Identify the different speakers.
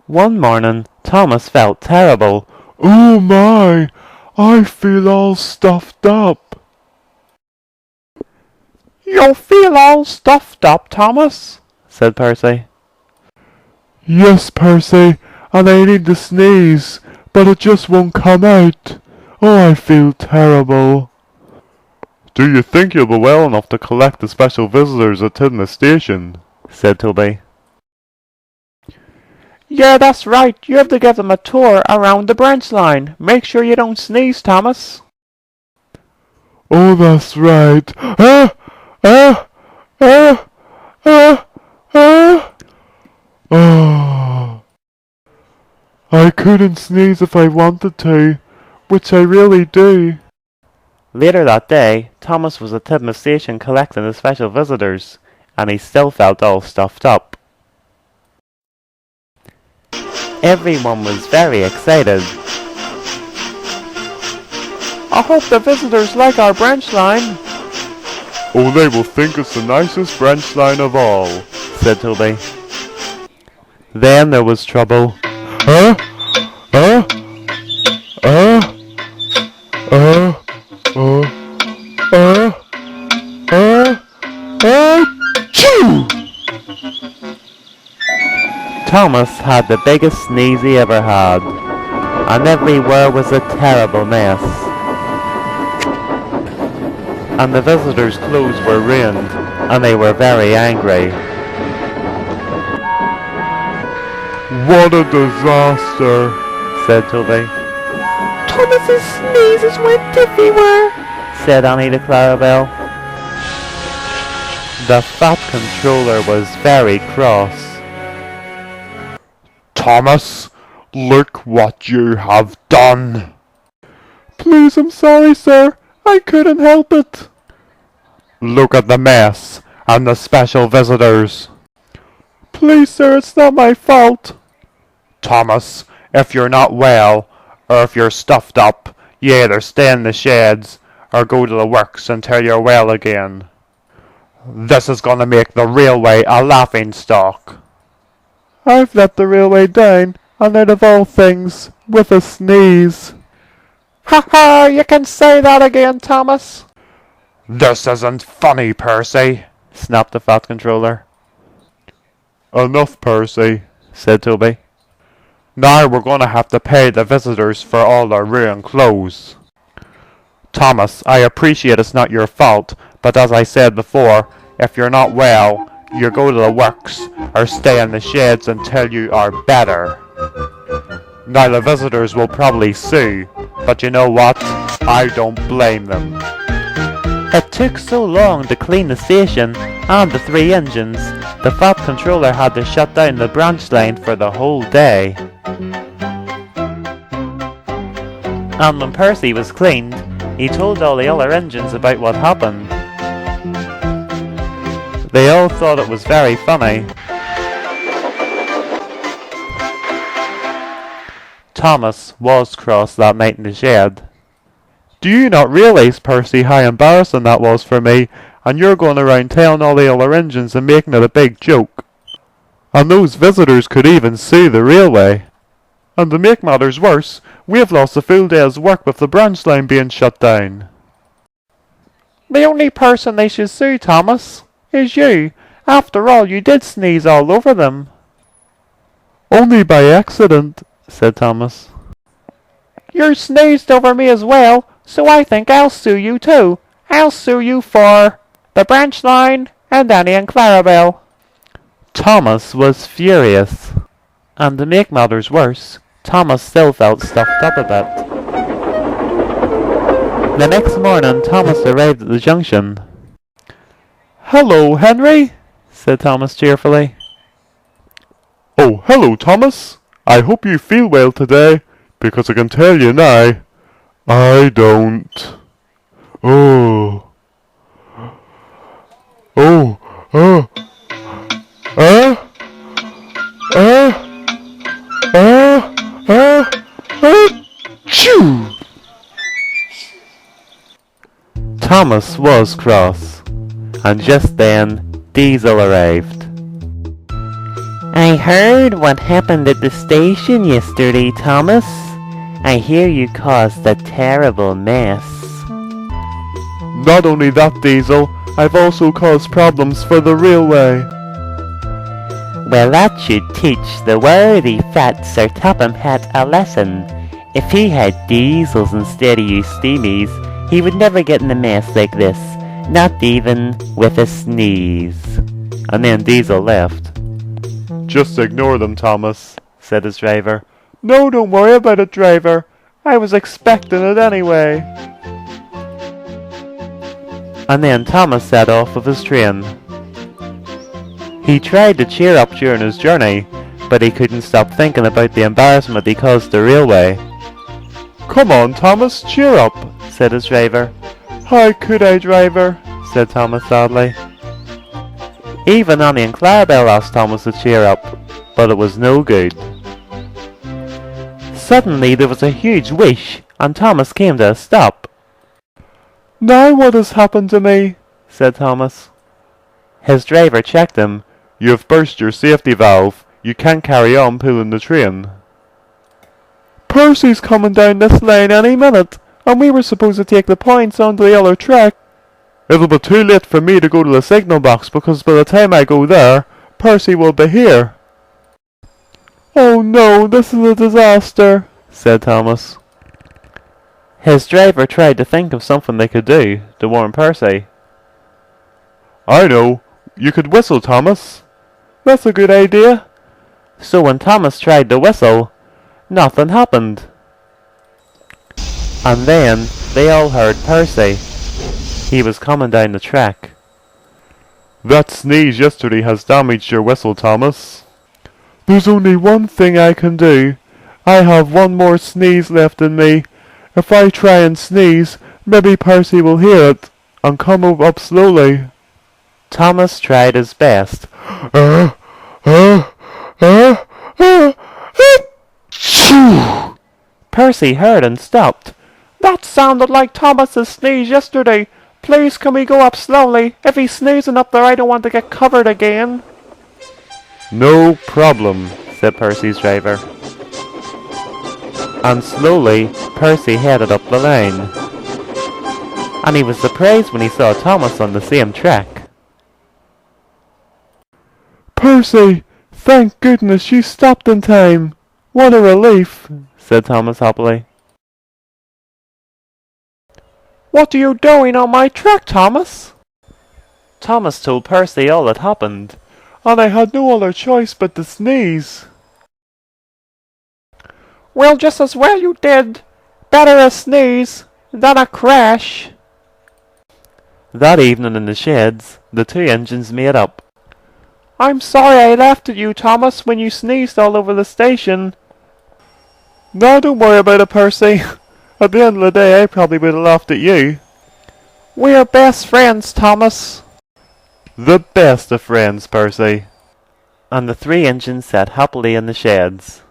Speaker 1: One morning, Thomas felt terrible.
Speaker 2: Oh my, I feel all stuffed up.
Speaker 1: You feel all stuffed up, Thomas, said Percy.
Speaker 2: Yes, Percy, and I need to sneeze, but it just won't come out. Oh, I feel terrible. Do you think you'll be well enough to collect the special visitors at the station? Said Toby.
Speaker 1: Yeah, that's right. You have to give them a tour around the branch line. Make sure you don't sneeze, Thomas.
Speaker 2: Oh, that's right. Ah! Ah! Ah! Ah! Ah! Oh. I couldn't sneeze if I wanted to, which I really do.
Speaker 1: Later that day, Thomas was at Tidmouth Station collecting the special visitors, and he still felt all stuffed up. Everyone was very excited. I hope the visitors like our branch line.
Speaker 2: Oh, they will think it's the nicest branch line of all,
Speaker 1: said Toby. Then there was trouble.
Speaker 2: Huh? Huh? Uh? Achoo!
Speaker 1: Thomas had the biggest sneeze he ever had, and everywhere was a terrible mess. And the visitors' clothes were ruined, and they were very angry.
Speaker 2: What a disaster,
Speaker 1: said Toby.
Speaker 3: Thomas's sneezes went everywhere,
Speaker 1: said Annie to Clarabelle. The Fat Controller was very cross.
Speaker 2: Thomas, look what you have done.
Speaker 1: Please, I'm sorry, sir. I couldn't help it.
Speaker 2: Look at the mess and the special visitors.
Speaker 1: Please, sir, it's not my fault.
Speaker 2: Thomas, if you're not well, or if you're stuffed up, you either stay in the sheds, or go to the works until you're well again. This is going to make the railway a laughingstock.
Speaker 1: I've let the railway down, and out of all things, with a sneeze. Ha ha! You can say that again, Thomas.
Speaker 2: This isn't funny, Percy,
Speaker 1: snapped the Fat Controller.
Speaker 2: Enough, Percy,
Speaker 1: said Toby.
Speaker 2: Now we're going to have to pay the visitors for all their ruined clothes. Thomas, I appreciate it's not your fault, but as I said before, if you're not well, you go to the works, or stay in the sheds until you are better. Now the visitors will probably sue, but you know what? I don't blame them.
Speaker 1: It took so long to clean the station and the 3 engines, the Fat Controller had to shut down the branch line for the whole day. And when Percy was cleaned, he told all the other engines about what happened. They all thought it was very funny. Thomas was cross that night in the shed.
Speaker 2: Do you not realise, Percy, how embarrassing that was for me, and you're going around telling all the other engines and making it a big joke? And those visitors could even sue the railway. And to make matters worse, we've lost a full day's work with the branch line being shut down.
Speaker 1: The only person they should sue, Thomas, is you. After all, you did sneeze all over them.
Speaker 2: Only by accident, said Thomas.
Speaker 1: You sneezed over me as well, so I think I'll sue you too. I'll sue you for the branch line and Annie and Clarabelle. Thomas was furious. And to make matters worse, Thomas still felt stuffed up a bit. The next morning, Thomas arrived at the junction.
Speaker 2: Hello, Henry,
Speaker 1: said Thomas cheerfully.
Speaker 2: Oh, hello, Thomas. I hope you feel well today, because I can tell you now, I don't. Oh. Oh. Oh. Achoo!
Speaker 1: Thomas was cross, and just then Diesel arrived.
Speaker 4: I heard what happened at the station yesterday, Thomas. I hear you caused a terrible mess.
Speaker 2: Not only that, Diesel, I've also caused problems for the railway.
Speaker 4: Well, that should teach the worthy fat Sir Topham Hatt a lesson. If he had diesels instead of you steamies, he would never get in a mess like this, not even with a sneeze.
Speaker 2: And then Diesel left. Just ignore them, Thomas, said his driver. No, don't worry about it, driver. I was expecting it anyway. And then Thomas set off with his train. He tried to cheer up during his journey, but he couldn't stop thinking about the embarrassment he caused the railway. Come on, Thomas, cheer up, said his driver. How could I, driver? Said Thomas sadly. Even Annie and Clarabelle asked Thomas to cheer up, but it was no good. Suddenly there was a huge whoosh, and Thomas came to a stop. Now what has happened to me? Said Thomas. His driver checked him. You have burst your safety valve. You can't carry on pulling the train. Percy's coming down this lane any minute, and we were supposed to take the points onto the other track. It'll be too late for me to go to the signal box, because by the time I go there, Percy will be here. Oh no, this is a disaster, said Thomas. His driver tried to think of something they could do to warn Percy. I know. You could whistle, Thomas. That's a good idea. So when Thomas tried to whistle, nothing happened. And then they all heard Percy. He was coming down the track. That sneeze yesterday has damaged your whistle, Thomas. There's only one thing I can do. I have one more sneeze left in me. If I try and sneeze, maybe Percy will hear it and come up slowly. Thomas tried his best. Percy heard and stopped. That sounded like Thomas's sneeze yesterday. Please can we go up slowly? If he's sneezing up there, I don't want to get covered again. No problem, said Percy's driver. And slowly, Percy headed up the lane. And he was surprised when he saw Thomas on the same track. Percy! Thank goodness you stopped in time! What a relief, said Thomas happily. What are you doing on my track, Thomas? Thomas told Percy all that happened, and I had no other choice but to sneeze. Well, just as well you did. Better a sneeze than a crash. That evening in the sheds, the two engines made up. I'm sorry I laughed at you, Thomas, when you sneezed all over the station. No, don't worry about it, Percy. At the end of the day, I probably would have laughed at you. We're best friends, Thomas. The best of friends, Percy. And the three engines sat happily in the sheds.